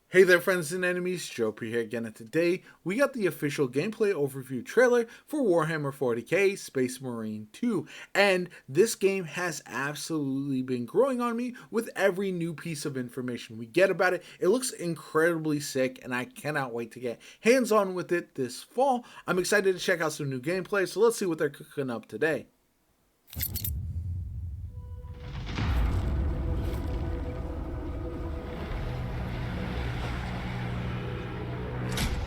Hey there friends and enemies, JoPaWrites here again, and today we got the official gameplay overview trailer for Warhammer 40K Space Marine 2, and this game has absolutely been growing on me with every new piece of information we get about it. It looks incredibly sick, and I cannot wait to get hands-on with it this fall. I'm excited to check out some new gameplay, so let's see what they're cooking up today.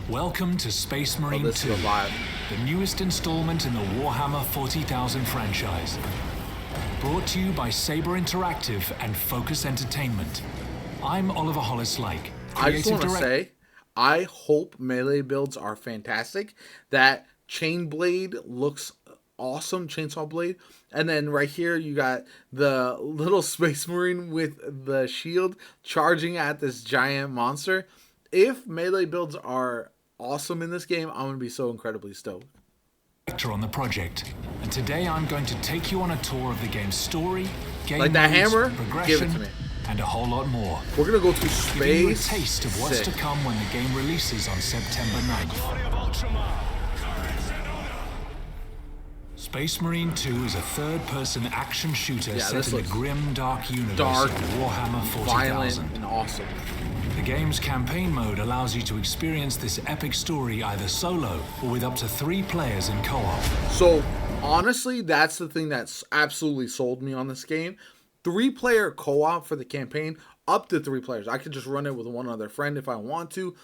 Welcome to Space Marine 2, the newest installment in the Warhammer 40,000 franchise. Brought to you by Saber Interactive and Focus Entertainment. I'm Oliver Hollis-Like. I just want to say, I hope melee builds are fantastic. That chain blade looks awesome, chainsaw blade. And then right here you got the little Space Marine with the shield charging at this giant monster. If melee builds are awesome in this game, I'm going to be so incredibly stoked. On the project, and today I'm going to take you on a tour of the game's story, game like that modes, hammer, progression, give it to me. And a whole lot more. We're going to go to space. Giving you a taste of what's to come when the game releases on September 9th. Space Marine 2 is a third-person action shooter set in the grim, dark universe of Warhammer 40,000. Violent, and awesome. The game's campaign mode allows you to experience this epic story either solo or with up to 3 players in co-op. So, honestly, that's the thing that's absolutely sold me on this game. 3-player co-op for the campaign, up to 3 players. I could just run it with one other friend if I want to.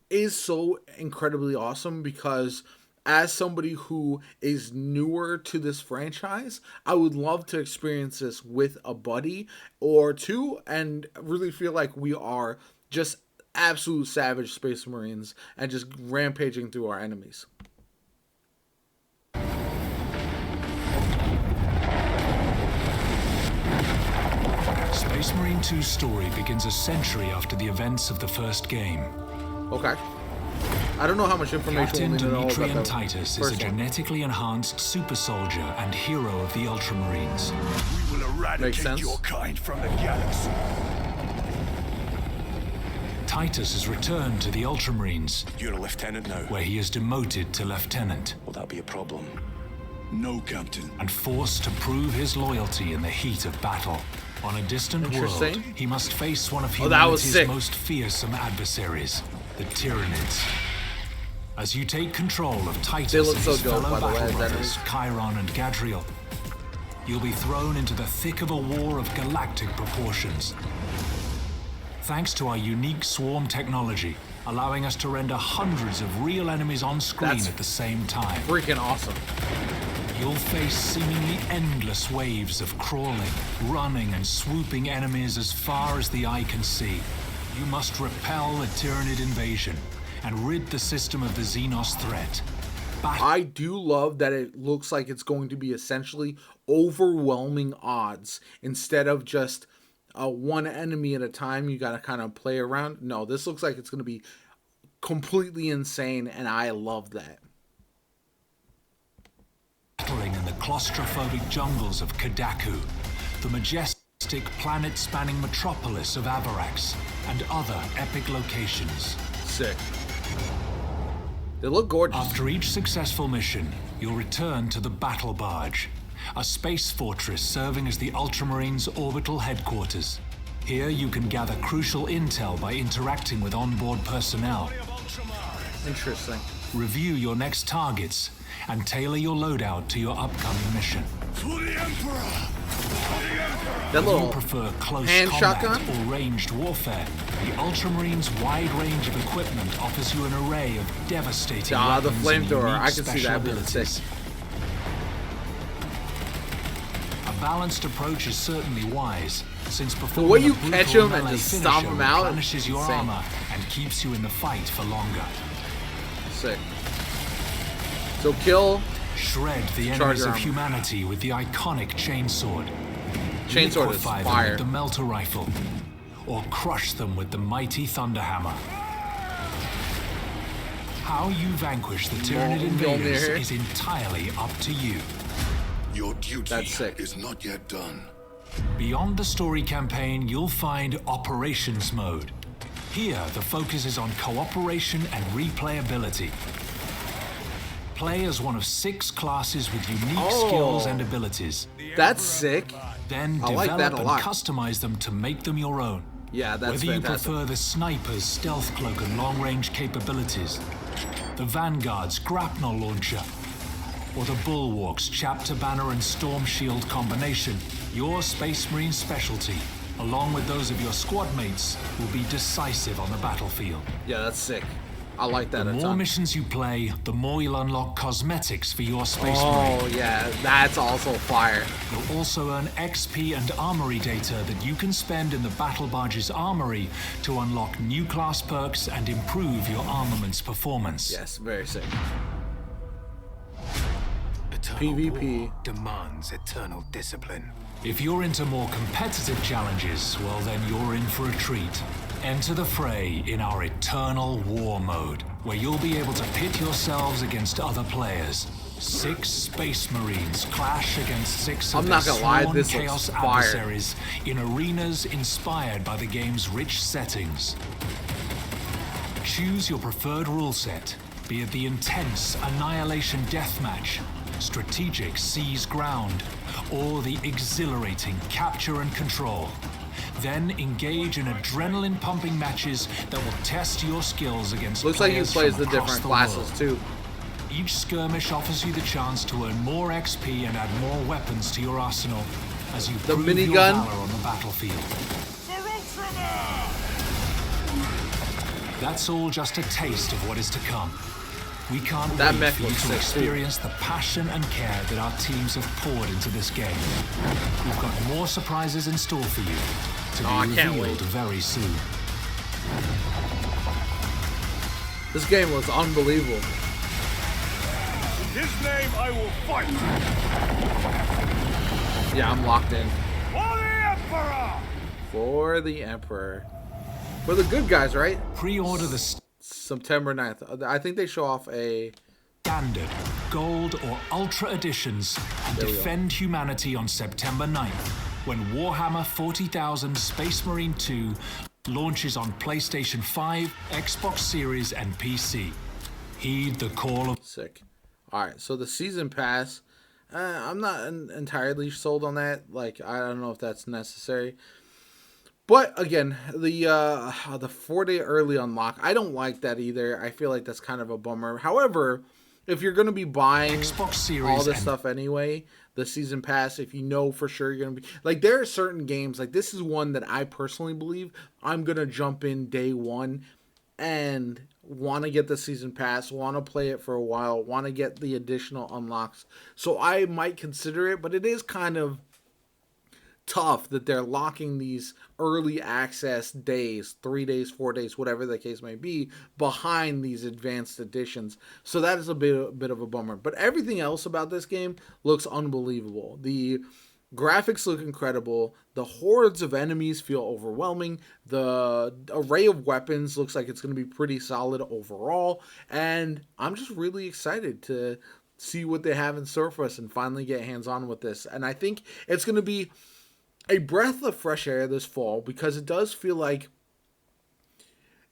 Is so incredibly awesome because as somebody who is newer to this franchise, I would love to experience this with a buddy or two and really feel like we are just absolute savage Space Marines and just rampaging through our enemies. Space Marine 2's story begins a century after the events of the first game. Okay. I don't know how much information Captain Dimitrian Titus is a genetically enhanced super soldier and hero of the Ultramarines. We will eradicate your kind from the galaxy. Titus is returned to the Ultramarines. You're a lieutenant now. Where he is demoted to lieutenant. Will that be a problem? No, Captain. And forced to prove his loyalty in the heat of battle. On a distant world, he must face one of humanity's most fearsome adversaries, the Tyranids. As you take control of Titus and his fellow battle brothers, Chiron and Gadriel, you'll be thrown into the thick of a war of galactic proportions. Thanks to our unique swarm technology, allowing us to render hundreds of real enemies on screen at the same time. Freaking awesome. You'll face seemingly endless waves of crawling, running, and swooping enemies as far as the eye can see. You must repel the Tyranid invasion and rid the system of the Xenos threat. I do love that it looks like it's going to be essentially overwhelming odds instead of just one enemy at a time you got to kind of play around. No, this looks like it's going to be completely insane, and I love that. Battling in the claustrophobic jungles of Kadaku, the majestic planet-spanning metropolis of Avarax, and other epic locations. Sick. They look gorgeous. After each successful mission, you'll return to the Battle Barge, a space fortress serving as the Ultramarines' orbital headquarters. Here you can gather crucial intel by interacting with onboard personnel. Interesting. Review your next targets and tailor your loadout to your upcoming mission. To the Emperor! That little you prefer close hand combat shotgun or ranged warfare, the Ultramarines' wide range of equipment offers you an array of devastating weapons the flamethrower. and I can see that abilities. A balanced approach is certainly wise, since the way you performing catch a brutal them and melee just stomp them out replenishes your armor and keeps you in the fight for longer. Sick. So kill. Shred the enemies of humanity with the iconic chainsword. Chainsword is fire. With the melter rifle, or crush them with the mighty thunderhammer. How you vanquish the Tyranid invaders is entirely up to you. Your duty is not yet done. Beyond the story campaign, you'll find Operations Mode. Here, the focus is on cooperation and replayability. Play as one of 6 classes with unique skills and abilities. That's sick. Then develop and customize them to make them your own. Yeah, that's Whether you prefer the sniper's stealth cloak and long-range capabilities, the Vanguard's grapnel launcher, or the Bulwark's chapter banner and storm shield combination, your Space Marine specialty, along with those of your squad mates, will be decisive on the battlefield. Yeah, that's sick. I like that. The more missions you play, the more you'll unlock cosmetics for your Space Marine. Oh yeah, that's also fire. You'll also earn XP and armory data that you can spend in the Battle Barge's armory to unlock new class perks and improve your armament's performance. Yes, very sick. PvP demands eternal discipline. If you're into more competitive challenges, well then you're in for a treat. Enter the fray in our Eternal War mode, where you'll be able to pit yourselves against other players. 6 Space Marines clash against 6 of their sworn chaos adversaries in arenas inspired by the game's rich settings. Choose your preferred rule set, be it the intense Annihilation Deathmatch, strategic Seize Ground, or the exhilarating Capture and Control. Then engage in adrenaline-pumping matches that will test your skills against Looks like he players plays from the different classes world. too. Each skirmish offers you the chance to earn more XP and add more weapons to your arsenal as you prove your valor on the battlefield. That's all just a taste of what is to come. We can't wait for you to experience the passion and care that our teams have poured into this game. We've got more surprises in store for you to be revealed very soon. This game was unbelievable. In his name I will fight! Yeah, I'm locked in. For the Emperor! For the Emperor. For the good guys, right? Pre-order the September 9th. I think they show off a standard, gold, or ultra editions and defend humanity on September 9th when Warhammer 40,000 Space Marine 2 launches on PlayStation 5, Xbox Series, and PC. Heed the call of... Sick. Alright, so the Season Pass, I'm not entirely sold on that. Like, I don't know if that's necessary. But again, the 4-day early unlock, I don't like that either. I feel like that's kind of a bummer. However, if you're going to be buying Xbox Series all this stuff anyway, the Season Pass, if you know for sure you're going to be... Like, there are certain games, like this is one that I personally believe I'm going to jump in day one and want to get the Season Pass, want to play it for a while, want to get the additional unlocks. So I might consider it, but it is kind of tough that they're locking these early access days, 3 days, 4 days, whatever the case may be, behind these advanced editions. So that is a bit of a bummer. But everything else about this game looks unbelievable. The graphics look incredible. The hordes of enemies feel overwhelming. The array of weapons looks like it's going to be pretty solid overall. And I'm just really excited to see what they have in store for us and finally get hands-on with this. And I think it's going to be a breath of fresh air this fall, because it does feel like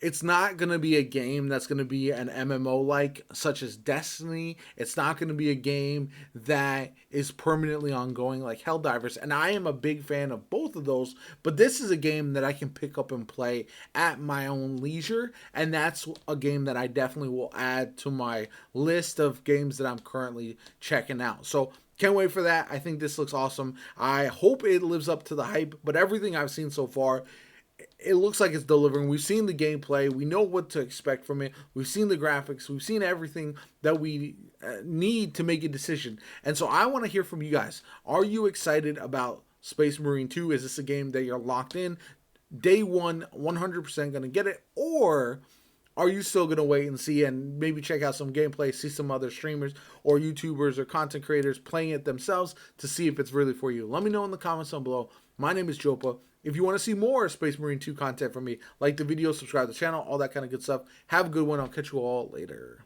it's not going to be a game that's going to be an MMO like such as Destiny. It's not going to be a game that is permanently ongoing like Helldivers. And I am a big fan of both of those, but this is a game that I can pick up and play at my own leisure. And that's a game that I definitely will add to my list of games that I'm currently checking out. So can't wait for that. I think this looks awesome. I hope it lives up to the hype, but everything I've seen so far, it looks like it's delivering. We've seen the gameplay. We know what to expect from it. We've seen the graphics. We've seen everything that we need to make a decision. And so I want to hear from you guys. Are you excited about Space Marine 2? Is this a game that you're locked in? Day one, 100% going to get it? Or are you still going to wait and see and maybe check out some gameplay, see some other streamers or YouTubers or content creators playing it themselves to see if it's really for you? Let me know in the comments down below. My name is Jopa. If you want to see more Space Marine 2 content from me, like the video, subscribe to the channel, all that kind of good stuff. Have a good one. I'll catch you all later.